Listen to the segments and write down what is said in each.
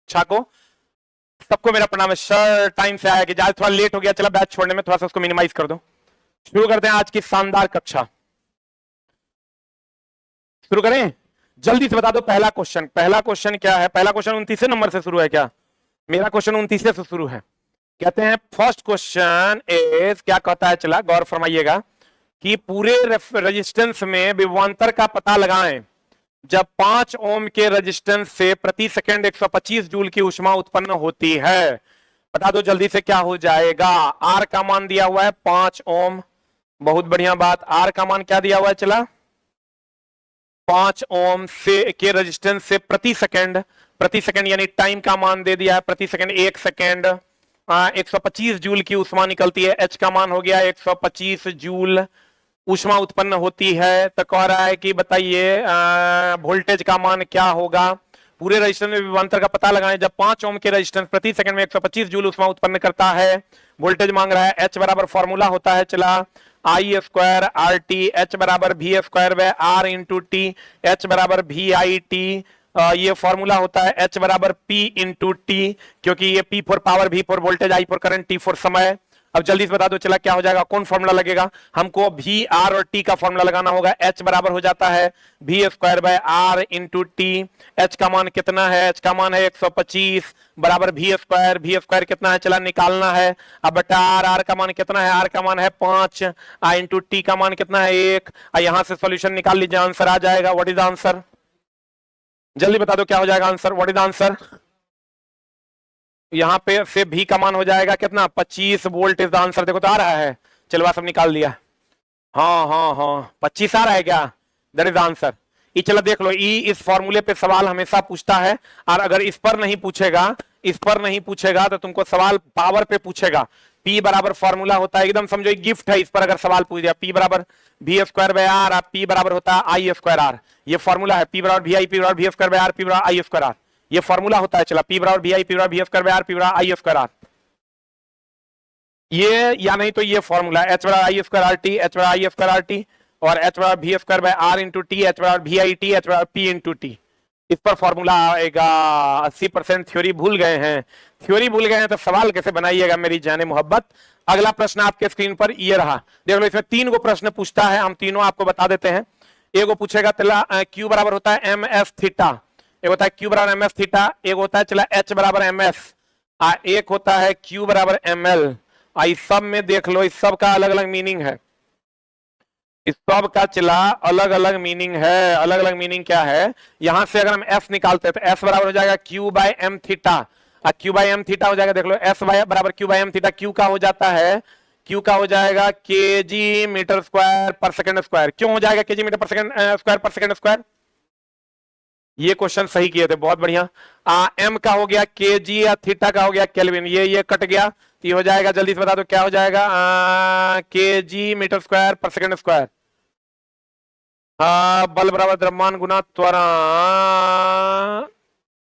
कक्षा को। सबको मेरा प्रणाम है। सर टाइम से आया कि आज थोड़ा लेट हो गया, चला बैच छोड़ने में, थोड़ा सा उसको मिनिमाइज कर दो। शुरू करते हैं आज की शानदार कक्षा। शुरू करें, जल्दी से बता दो पहला क्वेश्चन। पहला क्वेश्चन क्या है? पहला क्वेश्चन 29 नंबर से शुरू है क्या? मेरा क्वेश्चन 29 से शुरू है। कहते हैं फर्स्ट क्वेश्चन इज, क्या कहता है, चला गौर फरमाइएगा कि पूरे रेजिस्टेंस में विभवांतर का पता लगाएं जब 5 ओम के रेजिस्टेंस से प्रति सेकंड 125 जूल की ऊष्मा उत्पन्न होती है। बता दो जल्दी से क्या हो जाएगा। आर का मान दिया हुआ है 5 ओम, बहुत बढ़िया बात। आर का मान क्या दिया हुआ है, चला 5 ओम से के रेजिस्टेंस से प्रति सेकंड यानी टाइम का मान दे दिया है प्रति सेकंड 1 सेकंड 125 जूल की ऊष्मा निकलती है। एच का मान हो गया 125 जूल ऊष्मा उत्पन्न होती है। तो कह रहा है कि बताइए वोल्टेज का मान क्या होगा। पूरे रेजिस्टेंस में विभवांतर का पता लगाएं जब 5 ओम के रेजिस्टेंस प्रति सेकंड में 125 जूल ऊष्मा उत्पन्न करता है। वोल्टेज मांग रहा है। एच बराबर फॉर्मूला होता है, चला I square R T, H बराबर वी स्क्वायर व आर इंटू टी, एच बराबर वी आई टी। ये फॉर्मूला होता है एच बराबर पी इंटू टी, क्योंकि ये P for power, V for voltage, I for current, T for समय। अब जल्दी से बता दो चला क्या हो जाएगा, कौन फॉर्मूला लगेगा। हमको वी आर और टी का फॉर्मूला लगाना होगा। एच बराबर हो जाता है V square by R into T. H का मान कितना है? एच का मान है 125 बराबर वी स्क्वायर। वी स्क्वायर कितना है, चला निकालना है। अब बटा आर, आर का मान कितना है? आर का मान है 5 इंटू टी का मान कितना है 1। यहां से सॉल्यूशन निकाल लीजिए, आंसर आ जाएगा। What is the answer? जल्दी बता दो क्या हो जाएगा answer. What is the answer? यहां पे से भी का मान हो जाएगा कितना, 25 वोल्ट इज द आंसर। देखो तो आ रहा है, चलो सब निकाल दिया। हाँ हाँ हाँ 25 आ रहा है क्या? That is the answer. ई चलो देख लो, ई इस फॉर्मूले पे सवाल हमेशा पूछता है, और अगर इस पर नहीं पूछेगा, इस पर नहीं पूछेगा तो तुमको सवाल पावर पे पूछेगा। पी बराबर फॉर्मूला होता है, एकदम समझो एक गिफ्ट है। इस पर अगर सवाल पूछ दिया, पी बराबर V square by R, P बराबर होता है आई स्क्वायर आर। ये फॉर्मूला है, पी बराबर वी आई, पी बराबर V square by R, P बराबर आई स्क्वायर आर। ये फॉर्मूला होता है, चला पी बराबर वी आई, पी बराबर V square by R, P बराबर आई स्क्वायर आर। ये या नहीं तो ये फॉर्मूला एच बराबर I square R T, H बराबर आई स्क्वायर आर टी, और एच बराबर V square by R into T, H बराबर वी आई टी, एच बराबर पी इंटू टी। इस पर फॉर्मूला आएगा। 80% थ्योरी भूल गए हैं। थ्योरी भूल गए हैं तो सवाल कैसे बनाइएगा मेरी जाने मोहब्बत। अगला प्रश्न आपके स्क्रीन पर ये रहा, देख लो। इसमें 3 गो प्रश्न पूछता है, हम तीनों आपको बता देते हैं। एक पूछेगा चला क्यू बराबर होता है एम एस थीटा, एक होता है क्यू बराबर एम एस थीटा, एक होता है चला एच बराबर एम एस, एक होता है क्यू बराबर एम एल। इस सब में देख लो, इस सब का अलग अलग मीनिंग है। इस सब का चला अलग अलग मीनिंग है। अलग अलग मीनिंग क्या है? यहां से अगर हम एस निकालते हैं तो एस बराबर हो जाएगा Q by M theta, Q by M theta हो जाएगा। देख लो एस बराबर Q by M theta, Q का हो जाता है, क्यू का हो जाएगा KG metre square per second square. क्यों हो जाएगा KG metre per second square per second square? ये क्वेश्चन सही किए थे, बहुत बढ़िया। एम का हो गया केजी, या थीटा का हो गया केल्विन। ये कट गया तो ये हो जाएगा, जल्दी से बता दो क्या हो जाएगा, KG metre square per second square. बल बराबर द्रव्यमान गुना त्वरण,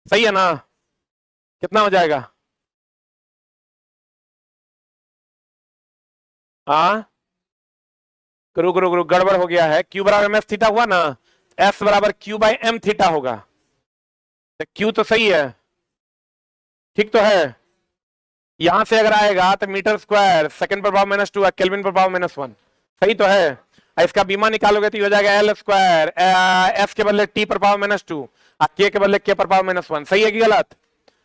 सही है ना? कितना हो जाएगा? रुक रुक रुक, गड़बड़ हो गया है। क्यू बराबर एम एस थीटा हुआ ना, एस बराबर क्यू बाय एम थीटा होगा। तो क्यू तो सही है, ठीक तो है। यहां से अगर आएगा तो मीटर स्क्वायर सेकंड पर पावर -2, केल्विन पर पावर -1, सही तो है। इसका बीमा निकालोगे तो हो जाएगा एल स्क्वायर, एस के बदले टी पर पावर -2, के के बदले के पर पावर -1। सही है कि गलत?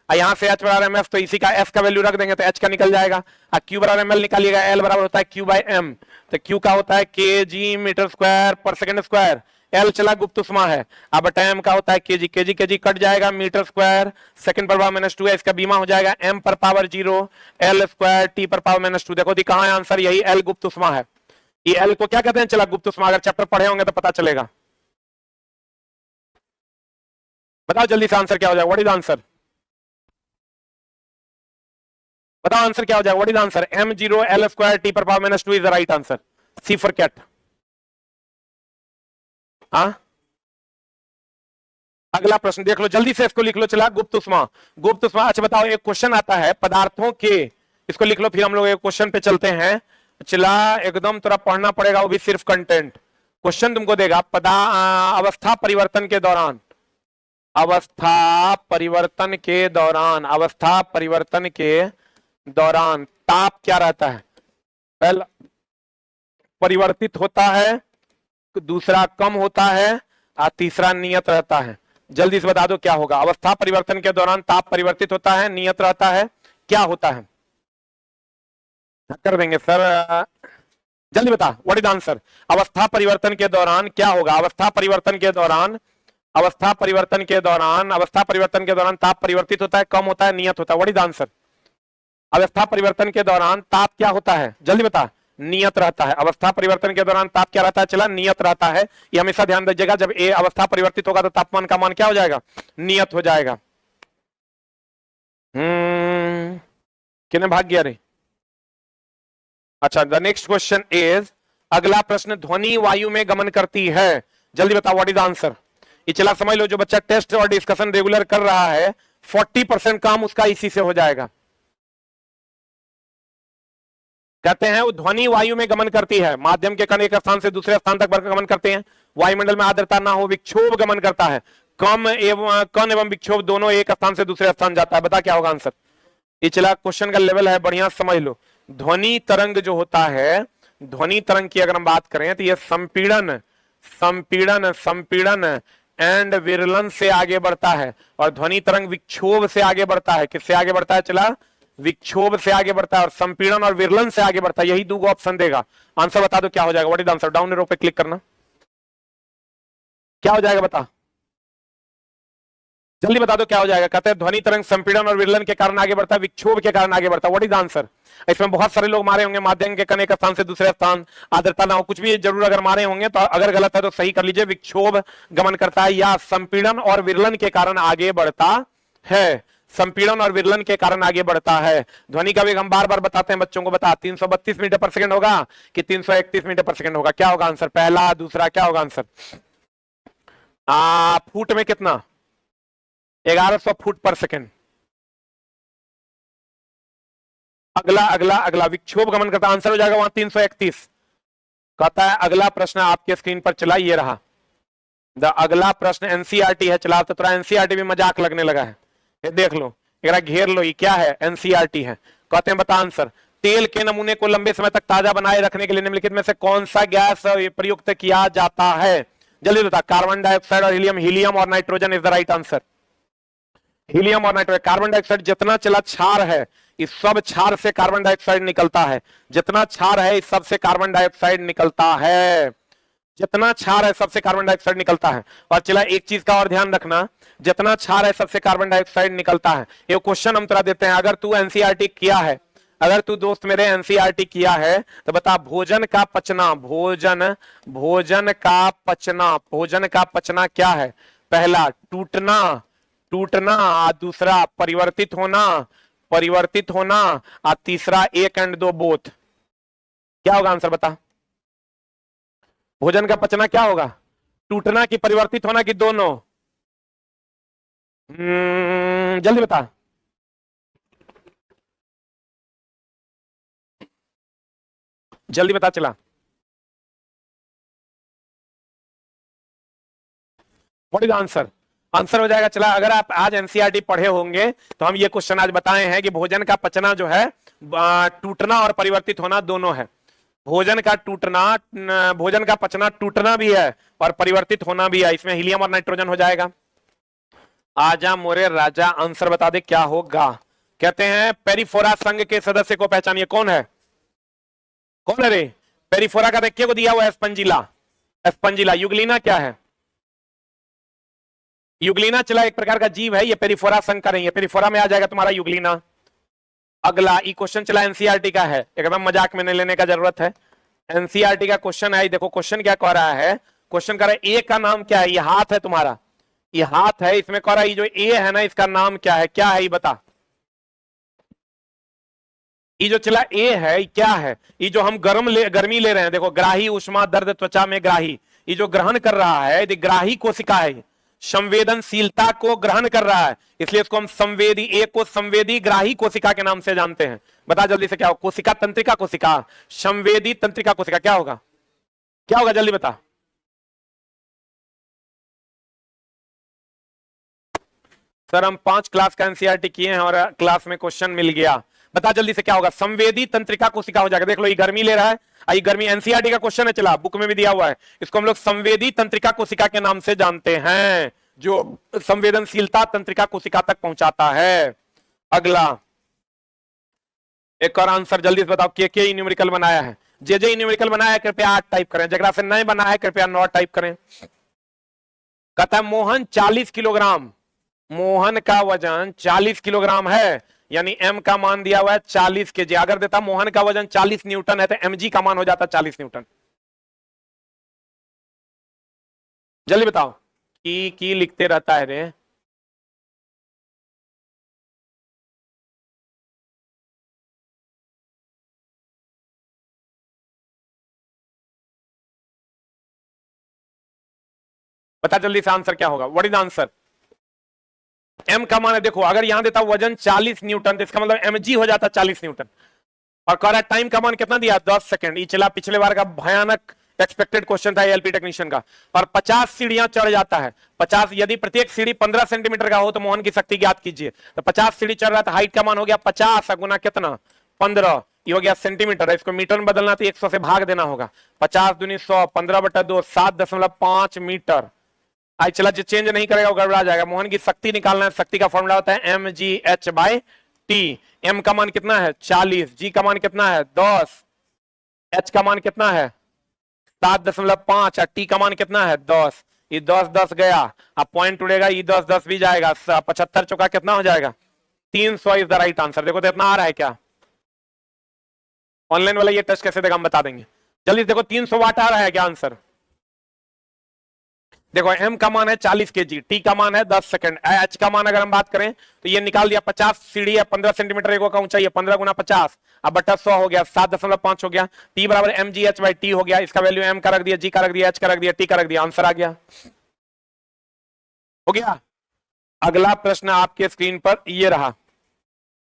यहां से एच बराबर एम एफ, तो इसी का एस का वैल्यू रख देंगे तो एच का निकल जाएगा। क्यू बराबर एम एल निकालिएगा, एल बराबर होता है क्यू बाय एम, तो क्यू का होता है के जी metre square per second square. L चला गुप्त उष्मा है। अब टाइम का होता है केजी, केजी केजी कट जाएगा, मीटर स्क्वायर सेकंड पर पावर -2 है, इसका बीमा हो जाएगा एम पर पावर 0, एल स्क्वायर टी पर पावर -2। देखो दी कहां है आंसर, यही एल गुप्त उष्मा है। ये एल को क्या कहते हैं, चला गुप्त उष्मा। अगर चैप्टर पढ़े होंगे तो पता चलेगा। बताओ जल्दी से आंसर क्या हो जाएगा। What is answer? बताओ आंसर क्या हो जाएगा। What is answer? m0 l square T पर power -2 is the right answer. C for cat. अगला प्रश्न देख लो, जल्दी से इसको लिख लो। चला गुप्त उष्मा, गुप्त उष्मा। अच्छा बताओ, एक क्वेश्चन आता है पदार्थों के, इसको लिख लो, फिर हम लोग एक क्वेश्चन पे चलते हैं। चला एकदम थोड़ा पढ़ना पड़ेगा, वो भी सिर्फ कंटेंट। क्वेश्चन तुमको देगा, अवस्था परिवर्तन के दौरान अवस्था परिवर्तन के दौरान, अवस्था परिवर्तन के दौरान ताप क्या रहता है? पहला परिवर्तित होता है, दूसरा कम होता है और तीसरा नियत रहता है। जल्दी से बता दो क्या होगा? अवस्था परिवर्तन के दौरान ताप परिवर्तित होता है, नियत रहता है, क्या होता है? कर देंगे सर, जल्दी बता। What is answer? अवस्था परिवर्तन के दौरान क्या होगा? अवस्था परिवर्तन के दौरान, अवस्था परिवर्तन के दौरान, अवस्था परिवर्तन के दौरान ताप परिवर्तित होता है, कम होता है, नियत होता है। What is answer? अवस्था परिवर्तन के दौरान ताप क्या होता है? जल्दी बता। नियत रहता है। अवस्था परिवर्तन के दौरान ताप क्या रहता है? चला, नियत रहता है। ये हमेशा ध्यान दीजिएगा, जब ए अवस्था परिवर्तित होगा तो तापमान का मान क्या हो जाएगा? नियत हो जाएगा। कितने भाग गया रे? अच्छा, द नेक्स्ट क्वेश्चन इज, अगला प्रश्न, ध्वनि वायु में गमन करती है, जल्दी बताओ व्हाट इज आंसर? ये चला समझ लो, जो बच्चा टेस्ट और डिस्कशन रेगुलर कर रहा है 40% काम उसका इसी से हो जाएगा। कहते हैं वो ध्वनि वायु में गमन करती है, माध्यम के कण एक स्थान से दूसरे स्थान तक गमन करते हैं, वायुमंडल में आर्द्रता ना हो, विक्षोभ गमन करता है, कण एवं विक्षोभ दोनों एक स्थान से दूसरे स्थान जाता है। बता क्या होगा आंसर? ये चला क्वेश्चन का लेवल है, बढ़िया समझ लो। ध्वनि तरंग जो होता है, ध्वनि तरंग की अगर हम बात करें तो ये संपीड़न, संपीड़न, संपीड़न एंड विरलन से आगे बढ़ता है, और ध्वनि तरंग विक्षोभ से आगे बढ़ता है। किससे आगे बढ़ता है? चला, विक्षोभ से आगे बढ़ता है, और संपीड़न और विरलन से आगे बढ़ता है। यही दो ऑप्शन देगा। आंसर बता दो क्या हो जाएगा? What is answer? Down arrow पे क्लिक करना, क्या हो जाएगा बता, जल्दी बता दो क्या हो जाएगा? कहते हैं ध्वनि तरंग संपीड़न और विरलन के कारण आगे बढ़ता है, विक्षोभ के कारण आगे बढ़ता है। What is answer? इसमें बहुत सारे लोग मारे होंगे, माध्यम के कण एक स्थान से दूसरे स्थान, आर्द्रता ना हो, कुछ भी जरूर अगर मारे होंगे तो अगर गलत है तो सही कर लीजिए। विक्षोभ गमन करता है या संपीड़न और विरलन के कारण आगे बढ़ता है, संपीड़न और विरलन के कारण आगे बढ़ता है। ध्वनि का वेग हम बार बार बताते हैं बच्चों को, बता 332 मीटर पर सेकंड होगा कि 331 मीटर पर सेकंड होगा? क्या होगा आंसर? पहला, दूसरा, क्या होगा आंसर? फुट में कितना? 1100 फुट पर सेकंड। अगला अगला अगला, विक्षोभ गमन करता, आंसर हो जाएगा वहां 331। कहता है अगला प्रश्न आपके स्क्रीन पर चला, ये रहा अगला प्रश्न। एनसीईआरटी है, चला तो थोड़ा एनसीईआरटी भी मजाक लगने लगा है, ये देख लो, एक घेर लो, ये क्या है? एनसीईआरटी है। कहते हैं बता आंसर, तेल के नमूने को लंबे समय तक ताजा बनाए रखने के लिए निम्नलिखित में से कौन सा गैस प्रयुक्त किया जाता है? जल्दी बता। कार्बन डाइऑक्साइड और हीलियम, हीलियम और nitrogen is the right answer. Helium और नाइट्रोजन। कार्बन डाइऑक्साइड जितना चला क्षार है, इस सब क्षार से कार्बन डाइऑक्साइड निकलता है, जितना क्षार है इस सब से कार्बन डाइऑक्साइड निकलता है, जितना क्षार है सबसे कार्बन डाइऑक्साइड निकलता है। और चला एक चीज का और ध्यान रखना, जितना क्षार है सबसे कार्बन डाइऑक्साइड निकलता है। ये क्वेश्चन हम तेरा देते हैं, अगर तू एनसीईआरटी किया है, अगर तू दोस्त मेरे एनसीईआरटी किया है तो बता, भोजन का पचना, भोजन, भोजन का पचना, भोजन का पचना क्या है? पहला टूटना, टूटना, दूसरा परिवर्तित होना, परिवर्तित होना, और तीसरा एक एंड दो बोथ। क्या होगा आंसर बता? भोजन का पचना क्या होगा? टूटना कि परिवर्तित होना कि दोनों? जल्दी बता। जल्दी बता चला। What is answer? आंसर हो जाएगा, चला अगर आप आज एनसीईआरटी पढ़े होंगे तो हम ये क्वेश्चन आज बताए हैं कि भोजन का पचना जो है टूटना और परिवर्तित होना दोनों है। भोजन का टूटना, भोजन का पचना टूटना भी है और परिवर्तित होना भी है, इसमें हीलियम और नाइट्रोजन हो जाएगा। आजा मोरे राजा, आंसर बता दे क्या होगा? कहते हैं पेरिफोरा संघ के सदस्य को पहचानिए, कौन है? कौन है रे? पेरिफोरा का देखिए को दिया हुआ है स्पंजिला, स्पंजिला। युगलीना क्या है? युगलीना चला एक प्रकार का जीव है, ये पेरिफोरा संघ का नहीं है, पेरिफोरा में आ जाएगा तुम्हारा युगलीना। अगला ई क्वेश्चन चला एनसीईआरटी का है, एकदम मजाक में नहीं लेने का जरूरत है। एनसीईआरटी का क्वेश्चन है, देखो क्वेश्चन क्या कह रहा है, क्वेश्चन कह रहा है ए का नाम क्या है? ये हाथ है तुम्हारा, ये हाथ है, इसमें कह रहा है ये जो ए है ना इसका नाम क्या है? क्या है ये बता। ये जो चला ए है क्या है? ये जो हम गर्मी ले रहे हैं, देखो ग्राही उष्मा दर्द त्वचा में ग्राही, ये जो ग्रहण कर रहा है ये ग्राही कोशिका है, संवेदनशीलता को ग्रहण कर रहा है, इसलिए इसको हम संवेदी, ए को संवेदी ग्राही कोशिका के नाम से जानते हैं। बता जल्दी से क्या होगा? कोशिका तंत्रिका कोशिका, संवेदी तंत्रिका कोशिका, क्या होगा? क्या होगा जल्दी बता। सर हम 5 क्लास का एनसीईआरटी किए हैं और क्लास में क्वेश्चन मिल गया, बता जल्दी से क्या होगा। संवेदी तंत्रिका कोशिका हो जाएगा। देख लो ये गर्मी ले रहा है, ये गर्मी एनसीईआरटी का क्वेश्चन है, चला बुक में भी दिया हुआ है। इसको हम लोग संवेदी तंत्रिका कोशिका के नाम से जानते हैं, जो संवेदनशीलता तंत्रिका कोशिका तक पहुंचाता है। अगला एक और आंसर जल्दी से बताओ, के न्यूमेरिकल बनाया है, जे न्यूमेरिकल बनाया है कृपया 8 टाइप करें, जगह से नहीं बना है कृपया 9 टाइप करें। कहता है मोहन 40 किलोग्राम, मोहन का वजन 40 किलोग्राम है, यानी m का मान दिया हुआ है 40 केजी। अगर देता मोहन का वजन 40 न्यूटन है तो mg का मान हो जाता 40 न्यूटन। जल्दी बताओ, की लिखते रहता है रे। बता जल्दी से आंसर क्या होगा, व्हाट इज आंसर। m का मान है, देखो अगर यहां देता वजन 40 न्यूटन तो इसका मतलब mg हो जाता 40 न्यूटन। और कह रहा है टाइम का मान कितना दिया, 10 सेकंड। ये चला पिछले बार का भयानक एक्सपेक्टेड क्वेश्चन था एलपी टेक्नीशियन का। और 50 सीढ़ियां चढ़ जाता है, 50 यदि प्रत्येक सीढ़ी 15 सेंटीमीटर का हो तो मोहन की शक्ति ज्ञात कीजिए। तो 50 सीढ़ी चढ़ रहा था, हाइट का मान हो गया 50 गुना कितना 15, ये हो गया सेंटीमीटर है। इसको मीटर में बदलना तो 100 से भाग देना होगा। 50 दूनी 100, 15/2 7.5 मीटर। आज चला जो चेंज नहीं करेगा वो गड़बड़ा जाएगा। मोहन की शक्ति निकालना है, शक्ति का फॉर्मूला होता है mgh/t। m का मान कितना है 40, g का मान कितना है 10, h का मान कितना है 7.5 और t का मान कितना है 10। ये 10 गया, अब पॉइंट उड़ेगा, ये 10 भी जाएगा, 75 चौका कितना हो जाएगा 300 इज द राइट आंसर। देखो तो इतना आ रहा है क्या, ऑनलाइन वाला ये टेस्ट कैसे देगा हम बता देंगे। जल्दी देखो 300 वाट आ रहा है क्या आंसर। देखो m का मान है 40 केजी, t का मान है 10 सेकंड, h का मान अगर हम बात करें तो ये निकाल दिया 50 सीढ़ी है, 15 सेंटीमीटर एक का ऊंचाई है, 15 गुना 50 अब बटा 100 हो गया, 7.5 हो गया। t बराबर mgh/t हो गया, इसका वैल्यू m का रख दिया, g का रख दिया, h का रख दिया, t का रख दिया, आंसर आ गया। हो गया। अगला प्रश्न आपके स्क्रीन पर ये रहा,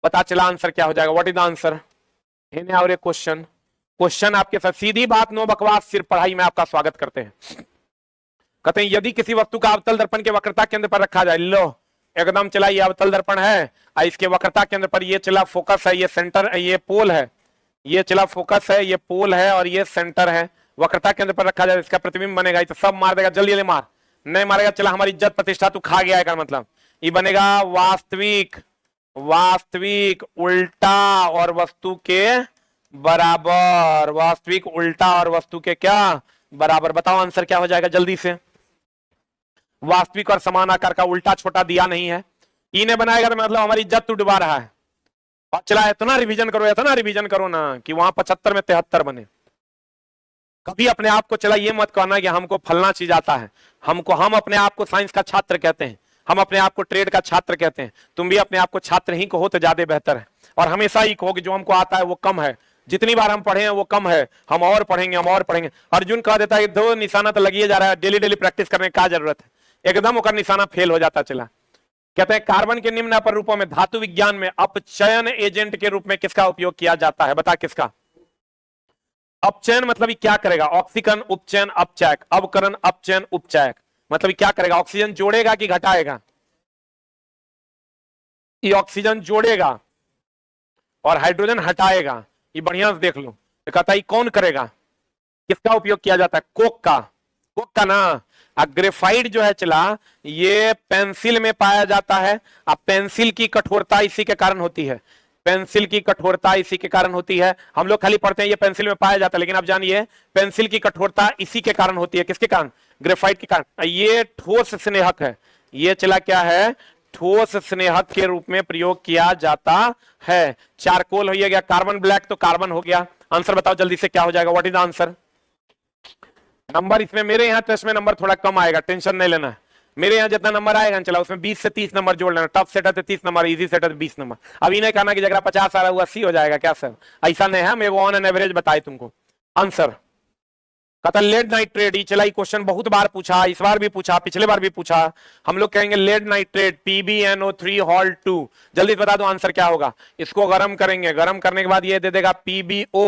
पता चला आंसर क्या हो जाएगा, व्हाट इज द आंसर। और एक क्वेश्चन आपके साथ सीधी बात, नो बकवास, सिर्फ पढ़ाई में आपका स्वागत करते हैं। कहते हैं यदि किसी वस्तु का अवतल दर्पण के वक्रता केंद्र पर रखा जाए, लो एकदम चला ये अवतल दर्पण है, इसके वक्रता केंद्र पर ये चला फोकस है, ये सेंटर, ये पोल है, ये चला फोकस है, ये पोल है और ये सेंटर है। वक्रता केंद्र पर रखा जाए, इसका प्रतिबिंब बनेगा, तो सब मार देगा, जल्दी मार, नहीं मारेगा चला हमारी इज्जत प्रतिष्ठा तू खा गया है, मतलब ये बनेगा वास्तविक, वास्तविक उल्टा और वस्तु के बराबर, वास्तविक उल्टा और वस्तु के क्या बराबर। बताओ आंसर क्या हो जाएगा जल्दी से। वास्तविक और समान आकार का उल्टा छोटा दिया नहीं है, इन्हें बनाएगा तो मतलब हमारी इज्जत तू डुबा रहा है। और चला इतना रिवीजन करो ना कि वहां 75 में 73 बने। कभी अपने आप को चला ये मत कहना कि हमको फलना चीज आता है, हम अपने आप को साइंस का छात्र कहते हैं, हम अपने आप को ट्रेड का छात्र कहते हैं। तुम भी अपने आप को छात्र ही कहो तो ज्यादा बेहतर है, और हमेशा ही कहो कि जो हमको आता है वो कम है, जितनी बार हम पढ़े हैं वो कम है, हम और पढ़ेंगे। अर्जुन कह देता है दो निशाना तो लगिए जा रहा है, डेली प्रैक्टिस करने का जरूरत है, एकदम ओकर निशाना फेल हो जाता चला। कहते हैं कार्बन के निम्न अपर रूपों में धातु विज्ञान में अपचयन एजेंट के रूप में किसका उपयोग किया जाता है, बता किसका। अपचयन मतलब क्या करेगा, ऑक्सीकरण उपचयन अपचयक, अवकरण अपचयन उपचयक, मतलब क्या करेगा, ऑक्सीजन जोड़ेगा कि घटाएगा। ये ऑक्सीजन जोड़ेगा और हाइड्रोजन हटाएगा, ये बढ़िया से देख लो। तो कहता है कौन करेगा, किसका उपयोग किया जाता है, कोक का ना। ग्रेफाइट जो है चला ये पेंसिल में पाया जाता है। अब पेंसिल की कठोरता इसी के कारण होती है, पेंसिल की कठोरता इसी के कारण होती है। हम लोग खाली पढ़ते हैं ये पेंसिल में पाया जाता है, लेकिन आप जानिए पेंसिल की कठोरता इसी के कारण होती है, किसके कारण, ग्रेफाइट के कारण। ये ठोस स्नेहक है, ये चला क्या है, ठोस स्नेहक के रूप में प्रयोग किया जाता है। चारकोल हो गया, कार्बन ब्लैक तो कार्बन हो गया। आंसर बताओ जल्दी से क्या हो जाएगा, what is the answer. Number इसमें मेरे यहाँ टेस्ट में नंबर थोड़ा कम आएगा, टेंशन नहीं लेना है। मेरे यहाँ जितना नंबर आएगा चला उसमें 20 से 30 नंबर जोड़ लेना। टफ सेट है तो 30 नंबर, इजी सेट है तो 20 नंबर। अभी नहीं कहना कि जगह 50 आ रहा है 80 हो जाएगा क्या सर, ऐसा नहीं है, मेरे को ऑन एन एवरेज बताए तुमको। आंसर कहता लेड नाइट्रेट, चला क्वेश्चन बहुत बार पूछा, इस बार भी पूछा, पिछले बार भी पूछा। हम लोग कहेंगे लेड नाइट्रेट PbNO3 हॉल 2। जल्दी बता दो आंसर क्या होगा। इसको गर्म करेंगे, गर्म करने के बाद ये दे देगा PbO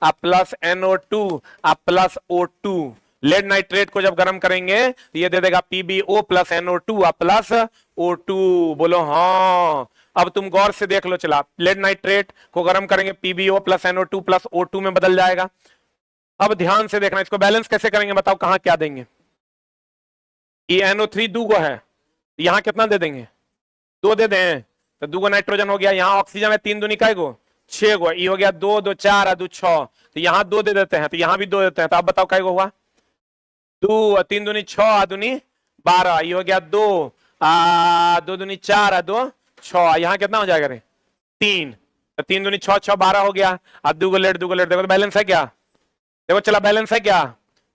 plus NO2 plus O2। Lead nitrate को जब गर्म करेंगे तो ये दे देगा PbO plus NO2 plus O2। बोलो हाँ। अब तुम गौर से देख लो, चला लेड नाइट्रेट को गर्म करेंगे PbO plus NO2 plus O2 में बदल जाएगा। अब ध्यान से देखना, इसको बैलेंस कैसे करेंगे बताओ, कहां क्या देंगे? ये NO3 दो गो है, यहां कितना दे देंगे? 2 दे दें तो 2 गो नाइट्रोजन हो गया। यहाँ ऑक्सीजन है 3 दूनी काय गो 6 गो, ये हो गया 2 2 4 2 6, तो यहाँ 2 दे देते हैं, तो यहाँ भी 2 देते हैं, तो आप बताओ काय गो हुआ? 2 3 दूनी 6 दूनी 12, ये हो गया 2 2 दूनी 4 2 6, यहाँ कितना हो जाएगा रे? 3, तो 3 दूनी 6 6 12 हो गया। अब 2 गो लेड देखो तो बैलेंस है क्या? देखो चला बैलेंस है क्या?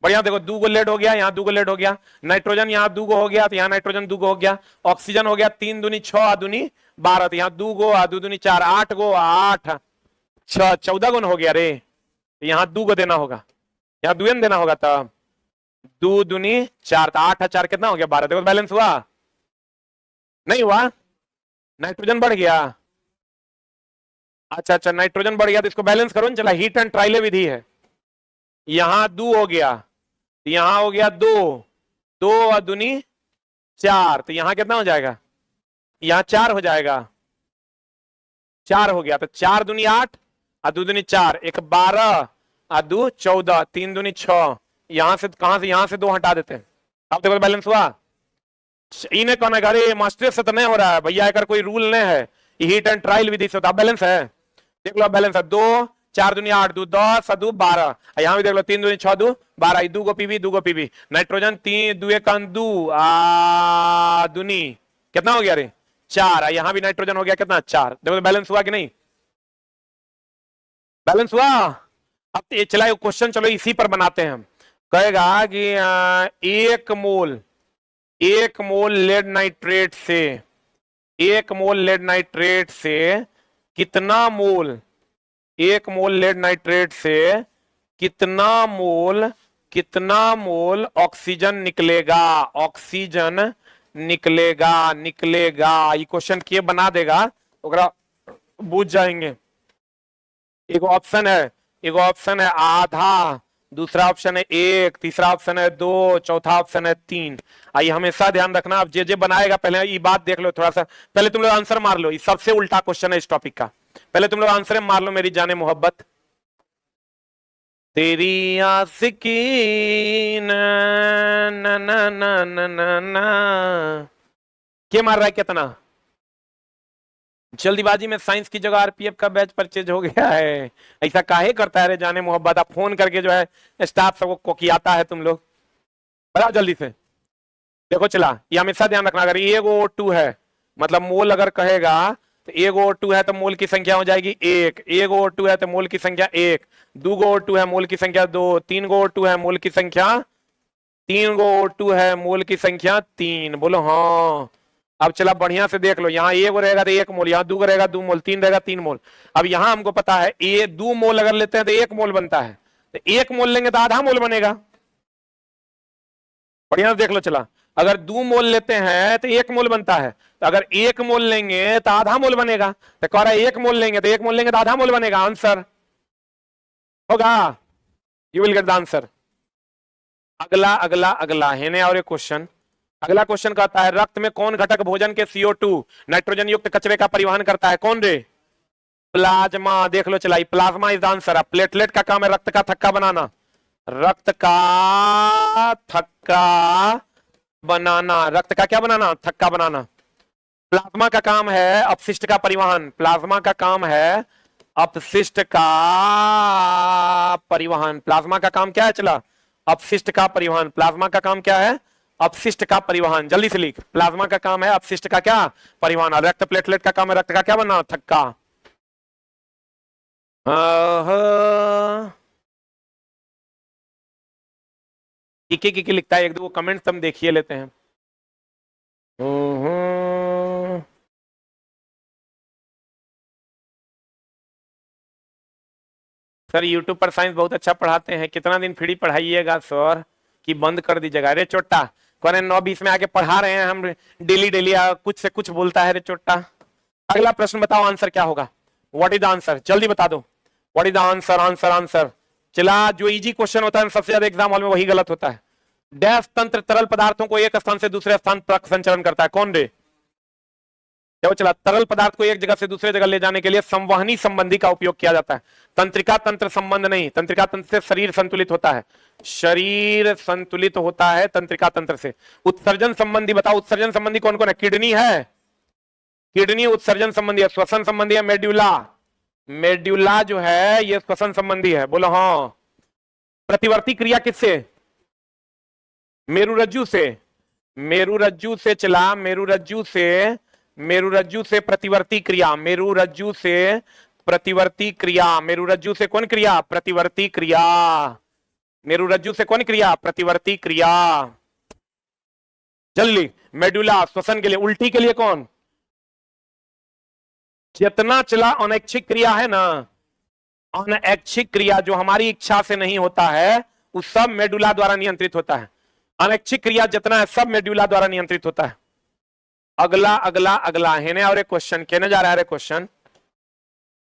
बढ़िया। देखो 2 गो लेड हो गया, यहाँ 2 गो लेड हो गया, नाइट्रोजन यहाँ 2 गो हो गया, तो यहाँ नाइट्रोजन 2 गो हो गया, ऑक्सीजन हो गया 3 दूनी 6 दूनी 12, तो यहाँ 2 गो 2 दूनी 4 8 गो 8 6 14 गो हो गया रे, तो यहाँ 2 गो देना होगा, यहाँ 2 देना होगा, तब 2 दूनी 4, तो 8 4 कितना हो गया? 12। देखो बैलेंस हुआ नहीं हुआ? नाइट्रोजन बढ़ गया। अच्छा नाइट्रोजन बढ़ गया तो इसको बैलेंस करो ना, चला हीट एंड ट्रायले विधि है। यहां 2 हो गया, यहां हो गया 2 2 दूनी 4, तो यहां कितना हो जाएगा? यहां 4 हो जाएगा, 4 हो गया, तो 4 दूनी 8 2 दूनी 4 1 12 2 14 3 दूनी 6, यहां से कहां से? यहां से 2 हटा देते हैं। अब देखो बैलेंस हुआ। इन्हें कौन है? अरे मास्टर से तो नहीं हो रहा है भैया, अगर कोई रूल नहीं है, हीट एंड ट्रायल विधि से, तो बैलेंस है। देख लो बैलेंस है, 2 4 दूनी 8 2 10 2 12, यहाँ भी देख लो 3 दूनी 6 2 12, 2 गो पीबी 2 गो पीबी, नाइट्रोजन 3 2 1 2 दूनी कितना हो गया रे? 4, यहाँ भी नाइट्रोजन हो गया कितना? 4। देखो बैलेंस हुआ कि नहीं? बैलेंस हुआ। अब ये चला क्वेश्चन, चलो इसी पर बनाते हैं हम। कहेगा कि 1 मोल लेड नाइट्रेट से, 1 मोल लेड नाइट्रेट से कितना मोल, 1 मोल लेड नाइट्रेट से कितना मोल ऑक्सीजन निकलेगा? ऑक्सीजन निकलेगा। ये क्वेश्चन किए बना देगा, ओकरा बुझ जाएंगे। एक ऑप्शन है आधा, दूसरा ऑप्शन है 1, तीसरा ऑप्शन है 2, चौथा ऑप्शन है 3। आइए हमेशा ध्यान रखना, आप जे बनाएगा पहले ये बात देख लो थोड़ा सा, पहले तुम लोग आंसर मार लो। ये सबसे उल्टा क्वेश्चन है इस टॉपिक का, पहले तुम लोग आंसर मार लो। मेरी जाने मोहब्बत तेरी आशिकी ना ना ना ना ना ना ना, क्या मार रहा है? कितना जल्दीबाजी में साइंस की जगह आरपीएफ का बैच परचेज हो गया है। ऐसा काहे करता है रे जाने मोहब्बत? आप फोन करके जो है स्टाफ सबको कोकियाता है तुम लोग, बताओ जल्दी से। देखो चला, ये हमेशा ध्यान रखना, अगर 1 O2 है मतलब मोल अगर कहेगा तो 1 O2 है तो मोल की संख्या हो जाएगी 1, 1 O2 है तो मोल की संख्या 1, 2 O2 है मोल की संख्या 2, 3 O2 है मोल की संख्या 3 O2 है मोल की संख्या 3। बोलो हाँ। अब चला बढ़िया से देख लो, यहाँ 1 रहेगा तो 1 मोल, यहाँ 2 रहेगा 2 मोल, 3 रहेगा 3 मोल। अब यहाँ हमको पता है ये 2 मोल अगर लेते हैं तो 1 मोल बनता है, तो 1 मोल लेंगे तो आधा मोल बनेगा। बढ़िया से देख लो चला, अगर 2 मोल लेते हैं तो 1 मोल बनता है, तो अगर 1 मोल लेंगे तो आधा मोल बनेगा, तो कह रहा है 1 मोल लेंगे तो 1 मोल लेंगे तो आधा मोल बनेगा। आंसर होगा, you will get the answer. अगला अगला अगला है ने और एक क्वेश्चन, अगला क्वेश्चन कहता है रक्त में कौन घटक भोजन के CO2 नाइट्रोजन युक्त कचरे का परिवहन करता है? कौन रे? प्लाज्मा। देख लो चला, plasma is the answer. Platelet का काम है रक्त का थक्का बनाना, रक्त का थक्का बनाना, रक्त का क्या बनाना? थक्का बनाना। प्लाज्मा का काम है अपशिष्ट का परिवहन, प्लाज्मा का काम है अपशिष्ट का परिवहन। प्लाज्मा का काम क्या है? चला अपशिष्ट का परिवहन। प्लाज्मा का काम क्या है? अपशिष्ट का परिवहन। जल्दी से लिख, प्लाज्मा का काम है अपशिष्ट का क्या? परिवहन। रक्त प्लेटलेट का काम है रक्त का क्या बनना? थक्का। की लिखता है, एक दो कमेंट्स हम देखिए लेते हैं। सर यूट्यूब पर साइंस बहुत अच्छा पढ़ाते हैं, कितना दिन फ्री पढ़ाइएगा सर कि बंद कर दीजिएगा? अरे चोट्टा कौन 9-20 में आके पढ़ा रहे हैं हम, डेली डेली कुछ से कुछ बोलता है रे चोट्टा। अगला प्रश्न बताओ आंसर क्या होगा? What is the answer? जल्दी बता दो, what is the answer? Answer answer चला जो इजी क्वेश्चन होता है सबसे ज्यादा एग्जाम हॉल में वही गलत होता है। डैश तंत्र तरल पदार्थों को एक स्थान से दूसरे स्थान तक संचरण करता है, कौन रे? क्या चला? तरल पदार्थ को एक जगह से दूसरे जगह ले जाने के लिए संवहनी संबंधी का उपयोग किया जाता है। तंत्रिका तंत्र संबंध नहीं, तंत्रिका तंत्र से शरीर संतुलित होता है, शरीर संतुलित होता है तंत्रिका तंत्र से। उत्सर्जन संबंधी बताओ, उत्सर्जन संबंधी कौन कौन है? किडनी है, किडनी उत्सर्जन संबंधी है। श्वसन संबंधी है मेड्यूला, मेड्यूला जो है ये श्वसन संबंधी है, बोलो हाँ। प्रतिवर्ती क्रिया किससे? मेरुरज्जु से, मेरुरज्जु से चला, मेरुरज्जु से, मेरुरज्जु से प्रतिवर्ती क्रिया, मेरुरज्जु से प्रतिवर्ती क्रिया, मेरुरज्जु से कौन क्रिया? प्रतिवर्ती क्रिया, मेरुरज्जु से कौन क्रिया? प्रतिवर्ती क्रिया। जल्दी, मेडुला श्वसन के लिए, उल्टी के लिए कौन? जितना चला अनैच्छिक क्रिया है ना, अनैच्छिक क्रिया जो हमारी इच्छा से नहीं होता है वो सब मेडुला द्वारा नियंत्रित होता है। अनैच्छिक क्रिया जितना है सब मेडुला द्वारा नियंत्रित होता है। अगला अगला अगला है और एक क्वेश्चन कहने जा रहा है क्वेश्चन,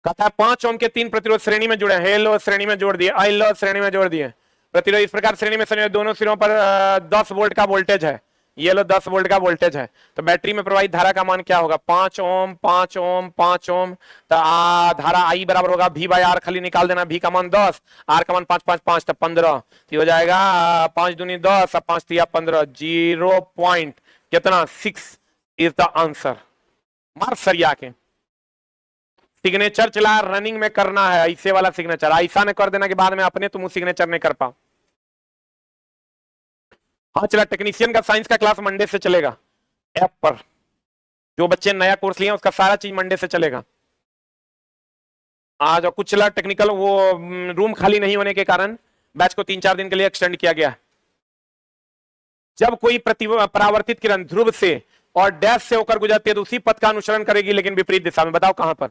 कहता है 5 ओम के 3 प्रतिरोध श्रेणी में जुड़े, हेलो श्रेणी में जोड़ दिए, आई श्रेणी में जोड़ दिए। प्रतिरोध इस प्रकार श्रेणी में संयोजित दोनों सिरों पर 10 वोल्ट का वोल्टेज है, ये लो 10 वोल्ट का वोल्टेज है, तो बैटरी में प्रवाहित धारा का मान क्या होगा? 5 ओम 5 ओम 5 ओम, तो धारा आई बराबर होगा V बाय R, खाली निकाल देना, V का मान 10, R का मान 5 5 5 तो 15, तो हो जाएगा 5 दूनी 10 और 5 तिया 15, 0 पॉइंट कितना 6 इज द आंसर। मार सरिया के सिग्नेचर चला रनिंग में करना है, ऐसे वाला सिग्नेचर ऐसा ने कर देना कि बाद में अपने तुम सिग्नेचर नहीं कर पाओ। हाँ चला, टेक्नीशियन का साइंस का क्लास मंडे से चलेगा ऐप पर, जो बच्चे नया कोर्स लिए उसका सारा चीज मंडे से चलेगा। आज कुछ चला टेक्निकल वो रूम खाली नहीं होने के कारण बैच को 3-4 दिन के लिए एक्सटेंड किया गया। जब कोई परावर्तित किरण ध्रुव से और डैश से होकर गुजरती है तो उसी पथ का अनुसरण करेगी लेकिन विपरीत दिशा में, बताओ कहां पर?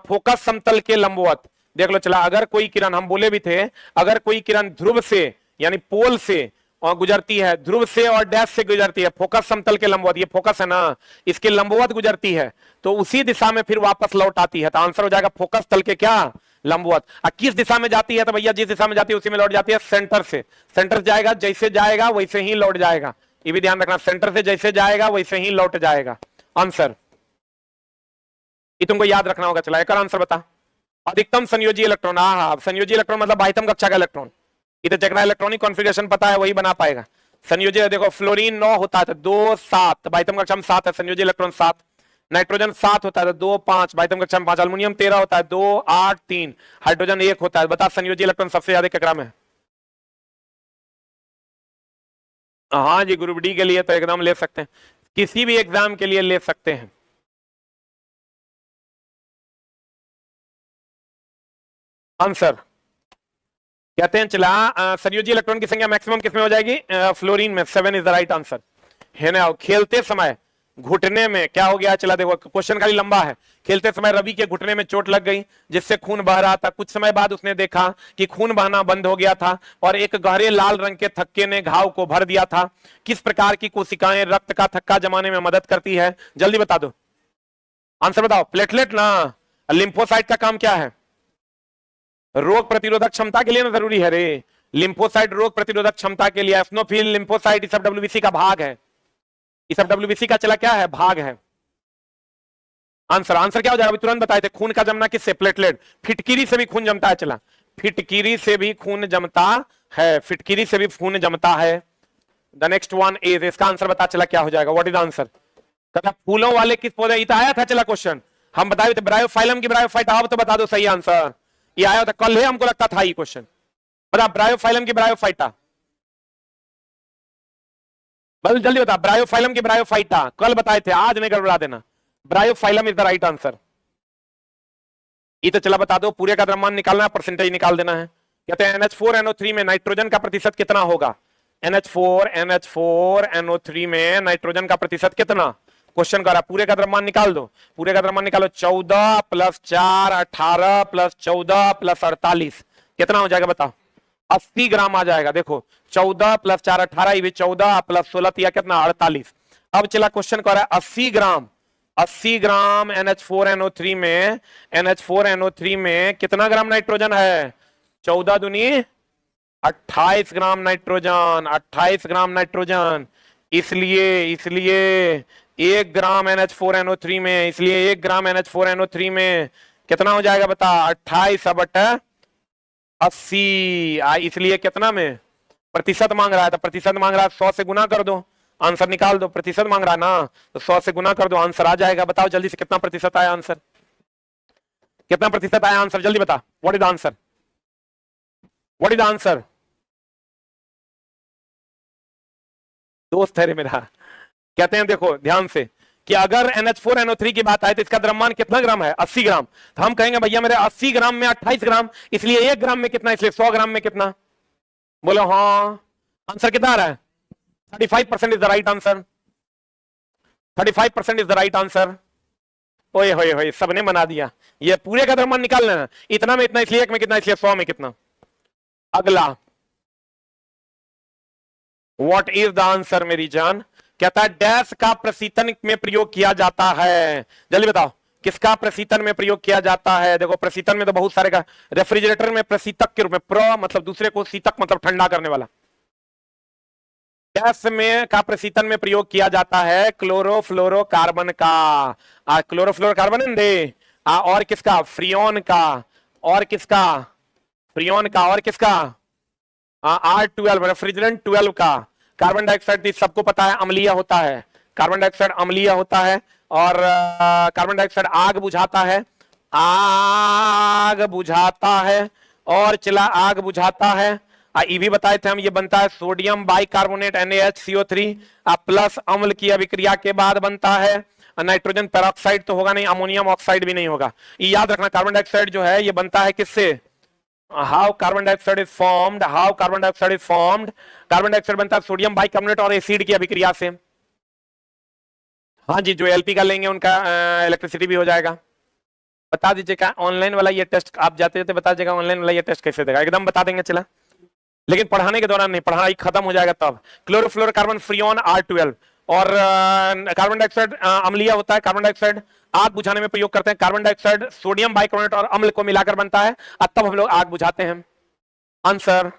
फोकस समतल के लंबवत। देख लो चला, अगर कोई किरण, हम बोले भी थे, अगर कोई किरण ध्रुव से यानी पोल से और गुजरती है, ध्रुव से और डैश से गुजरती है, फोकस समतल के लंबवत, ये फोकस है ना, इसके लंबवत गुजरती है तो उसी दिशा में फिर वापस लौट आती है, तो आंसर हो जाएगा फोकस तल के क्या? लंबवत। किस दिशा में जाती है? तो भैया जिस दिशा में जाती है उसी में लौट जाती है, सेंटर से। सेंटर जाएगा, जैसे जाएगा वैसे ही लौट जाएगा, ये भी ध्यान रखना, सेंटर से जैसे जाएगा वैसे ही लौट जाएगा। आंसर ये तुमको याद रखना होगा। चला एक आंसर बता। अधिकतम संयोजी इलेक्ट्रॉन, हाँ संयोजी इलेक्ट्रॉन मतलब बाह्यतम कक्षा का इलेक्ट्रॉन, इधर जगह इलेक्ट्रॉनिक कॉन्फ़िगरेशन पता है वही बना पाएगा। संयोजी देखो फ्लोरीन 9 होता है तो 2 7, बाह्यतम कक्षा में 7 है, संयोजी इलेक्ट्रॉन 7। नाइट्रोजन 7 होता है तो 2 5, बाह्यतम कक्षा में 5। अल्युमिनियम 13 होता है 2 8 3, हाइड्रोजन 1 होता है। बता संयोजी इलेक्ट्रॉन सबसे ज्यादा केकरा में? हाँ जी, ग्रुप डी के लिए तो एकदम ले सकते हैं, किसी भी एग्जाम के लिए ले सकते हैं। आंसर कहते हैं चला संयोजी इलेक्ट्रॉन की संख्या मैक्सिमम किसमें हो जाएगी? फ्लोरीन में। 7 इज द राइट आंसर है ना। खेलते समय घुटने में क्या हो गया? चला देखो क्वेश्चन खाली लंबा है। खेलते समय रवि के घुटने में चोट लग गई जिससे खून बह रहा था। कुछ समय बाद उसने देखा कि खून बहना बंद हो गया था और एक गहरे लाल रंग के थक्के ने घाव को भर दिया था। किस प्रकार की कोशिकाएं रक्त का थक्का जमाने में मदद करती है? जल्दी बता दो, आंसर बताओ। प्लेटलेट ना, लिम्फोसाइट का काम क्या है? रोग प्रतिरोधक क्षमता के लिए ना जरूरी है रे। लिम्फोसाइट रोग प्रतिरोधक क्षमता के लिए। एस्नोफिल लिम्फोसाइट इस सब डब्ल्यूबीसी का भाग है, इस सब डब्ल्यूबीसी का चला क्या है? भाग है। आंसर आंसर क्या हो जाएगा? तुरंत बताए थे। खून का जमना किससे? प्लेटलेट। फिटकीरी से भी खून जमता है। चला फिटकीरी से भी खून जमता है, फिटकीरी से भी खून जमता है। द नेक्स्ट वन इज, इसका आंसर बता चला क्या हो जाएगा? What is the answer? कहता फूलों वाले किस पौधे? ये तो आया था चला क्वेश्चन, हम बताए थे ब्रायोफाइलम की ब्रायोफाइटा। अब तो बता दो सही आंसर, ये आया था कल है, हमको लगता था ये क्वेश्चन। बता ब्रायोफाइलम की ब्रायोफाइटा, बल जल्दी बता। ब्रायोफाइलम की ब्रायोफाइटा कल बताए थे, आज नहीं गड़बड़ा देना। Bryophyllum is the right answer. ये तो चला बता दो, पूरे का द्रव्यमान निकालना है, परसेंटेज निकाल देना है। कहते हैं NH4NO3 में नाइट्रोजन का प्रतिशत कितना होगा? NH4NO3 में नाइट्रोजन का प्रतिशत कितना? क्वेश्चन कर रहा, पूरे का द्रव्यमान निकाल दो। पूरे का द्रव्यमान निकालो, 14 + 4 18 + 14 + 48 कितना हो जाएगा बताओ? 80 ग्राम आ जाएगा। देखो 14 + 4 18, ये भी 14 + 16 या कितना? 48। अब चला क्वेश्चन कर रहा है 80 ग्राम, 80 ग्राम NH4NO3 में, NH4NO3 में कितना ग्राम नाइट्रोजन है? 14 दूनी 28 ग्राम नाइट्रोजन, 28 ग्राम नाइट्रोजन। इसलिए 1 ग्राम NH4NO3 में, इसलिए 1 ग्राम NH4NO3 में कितना हो जाएगा बता? 28/80। इसलिए कितना में प्रतिशत मांग रहा है, तो प्रतिशत मांग रहा है 100 से गुना कर दो, आंसर निकाल दो। प्रतिशत मांग रहा है ना, तो 100 से गुना कर दो, आंसर आ जाएगा। बताओ जल्दी से कितना प्रतिशत आया आंसर? कितना प्रतिशत आया आंसर? जल्दी बता। What is the answer? What is the answer? दोस्त है रे मेरा, कहते हैं देखो ध्यान से कि अगर NH4NO3 की बात आए तो इसका द्रव्यमान कितना ग्राम है? 80 ग्राम। तो हम कहेंगे भैया मेरे 80 ग्राम में 28 ग्राम, इसलिए 1 ग्राम में कितना, इसलिए 100 ग्राम में कितना? बोलो हाँ। आंसर कितना आ रहा है? 35% is the right answer. 35% is the right answer. ओए होए होए, सबने बना दिया। ये पूरे का द्रव्यमान निकाल लेना, इतना में इतना, इसलिए 1 में कितना, इसलिए 100 में कितना। अगला, व्हाट इज द आंसर मेरी जान? कहता है डैश का प्रशीतन में प्रयोग किया जाता है। जल्दी बताओ किसका प्रशीतन में प्रयोग किया जाता है? देखो प्रशीतन में तो बहुत सारे का, रेफ्रिजरेटर में प्रशीतक के रूप में, प्र मतलब दूसरे को, शीतक मतलब ठंडा करने वाला। गैस में का प्रशीतन में प्रयोग किया जाता है क्लोरोफ्लोरोकार्बन का, क्लोरोफ्लोरोकार्बन दे, और किसका? फ्रियोन का। और किसका? फ्रियोन का। और किसका? R12 रेफ्रिजरेंट 12 का। कार्बन डाइऑक्साइड सबको पता है अम्लीय होता है, कार्बन डाइऑक्साइड अम्लीय होता है, और कार्बन डाइऑक्साइड आग बुझाता है, आग बुझाता है, और चला आग बुझाता है। ये भी बताए थे हम, ये बनता है सोडियम बाइकार्बोनेट NaHCO3 प्लस अम्ल की अभिक्रिया के बाद बनता है। नाइट्रोजन पेरोक्साइड तो होगा नहीं, अमोनियम ऑक्साइड भी नहीं होगा। ये याद रखना, कार्बन डाइऑक्साइड जो है ये बनता है किससे? How carbon dioxide is formed, how carbon dioxide is formed. Carbon dioxide बनता है सोडियम बाइकार्बोनेट और एसिड की अभिक्रिया से। हाँ जी, जो LP का लेंगे उनका इलेक्ट्रिसिटी भी हो जाएगा। बता दीजिएगा ऑनलाइन वाला ये टेस्ट, आप जाते जाते बता दीजिएगा ऑनलाइन वाला ये टेस्ट कैसे देगा, एकदम बता देंगे चला, लेकिन पढ़ाने के दौरान नहीं, पढ़ाई खत्म हो जाएगा तब। क्लोरोफ्लोरोकार्बन फ्रियोन R12, और कार्बन डाइऑक्साइड अम्लीय होता है, कार्बन डाइऑक्साइड आग बुझाने में प्रयोग करते हैं। कार्बन डाइऑक्साइड सोडियम बाइकार्बोनेट और अम्ल को मिलाकर बनता है, तब हम लोग आग बुझाते हैं। आंसर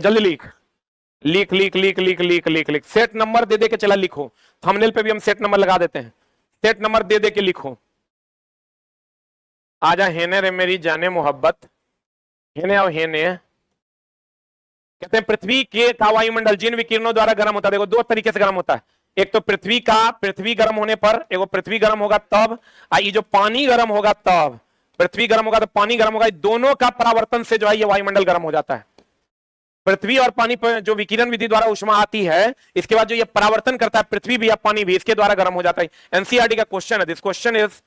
जल्दी लिख लिख लिख लिख लिख लिख लिख लिख। सेट नंबर दे दे के चला लिखो, थंबनेल पे भी हम सेट नंबर लगा देते हैं। सेट नंबर दे दे के लिखो। आजा हेने रे मेरी जाने मोहब्बत, हेने आओ हेने। कहते हैं पृथ्वी के का वायुमंडल जिन विकिरणों द्वारा गर्म होता है, देखो 2 तरीके से गर्म होता है। एक तो पृथ्वी गर्म होने पर, एगो पृथ्वी गर्म होगा तब, ये जो पानी गर्म होगा तब। पृथ्वी गर्म होगा तो पानी गर्म होगा, दोनों का परावर्तन से जो है ये वायुमंडल गर्म हो जाता है। पृथ्वी और पानी पर जो विकिरण विधि द्वारा ऊष्मा आती है, इसके बाद जो ये परावर्तन करता है पृथ्वी भी या पानी भी, इसके द्वारा गर्म हो जाता है। एनसीईआरटी का क्वेश्चन है, this question is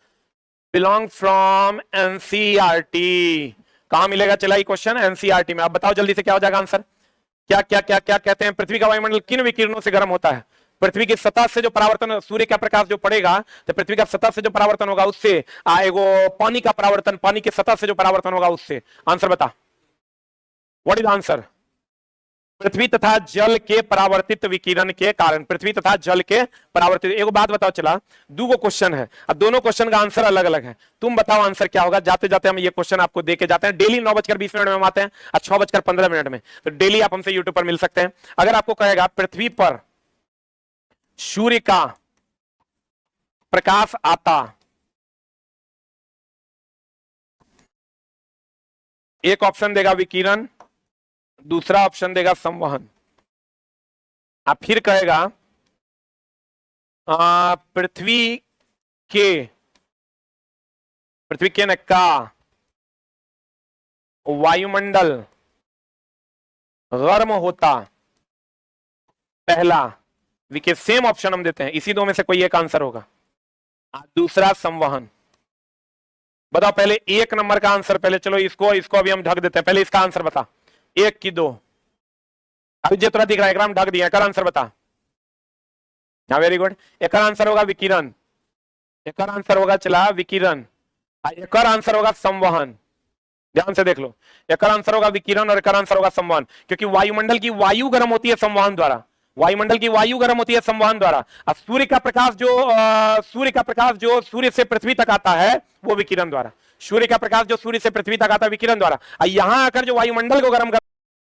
belong from NCERT. कहां मिलेगा चला ये क्वेश्चन? एनसीईआरटी में। आप बताओ जल्दी से क्या हो जाएगा आंसर? क्या क्या क्या क्या कहते हैं पृथ्वी का वायुमंडल किन विकिरणों से गर्म होता है? पृथ्वी की सतह से जो परावर्तन, सूर्य का प्रकाश जो पड़ेगा तो पृथ्वी का सतह से जो परावर्तन होगा उससे, आएगो पानी का परावर्तन, पानी की सतह से जो परावर्तन होगा उससे। आंसर बता, व्हाट इज आंसर? पृथ्वी तथा जल के परावर्तित विकिरण के कारण, पृथ्वी तथा जल के परावर्तित। एक बात बताओ चला, 2 क्वेश्चन है, अब दोनों क्वेश्चन का आंसर अलग अलग है, तुम बताओ आंसर क्या होगा। जाते जाते हम ये क्वेश्चन आपको देके जाते हैं, डेली 9:20 में हम आते हैं और 6:15 में, तो डेली आप हमसे यूट्यूब पर मिल सकते हैं। अगर आपको कहेगा पृथ्वी पर सूर्य का प्रकाश आता, एक ऑप्शन देगा विकिरण, दूसरा ऑप्शन देगा संवहन। आप फिर कहेगा पृथ्वी के न का वायुमंडल गर्म होता, पहला विके, सेम ऑप्शन हम देते हैं, इसी 2 में से कोई एक आंसर होगा। दूसरा संवहन। बताओ पहले 1 नंबर का आंसर, पहले चलो इसको अभी हम ढक देते हैं, पहले इसका आंसर बता। 1 की 2, अभी जितना दिख रहा है एकदम ढक दिया, एक आंसर बता। हाँ वेरी गुड। एक आंसर होगा विकिरण, एक आंसर होगा चला विकिरण, एक आंसर होगा संवहन। ध्यान से देख लो, एक आंसर होगा विकिरण और एक आंसर होगा संवहन, क्योंकि वायुमंडल की वायु गर्म होती है संवहन द्वारा, वायुमंडल की वायु गर्म होती है संवहन द्वारा। अब सूर्य का प्रकाश जो सूर्य से पृथ्वी तक आता है वो विकिरण द्वारा। सूर्य का प्रकाश जो सूर्य से पृथ्वी तक आता है विकिरण द्वारा। यहां आकर जो वायुमंडल को गर्म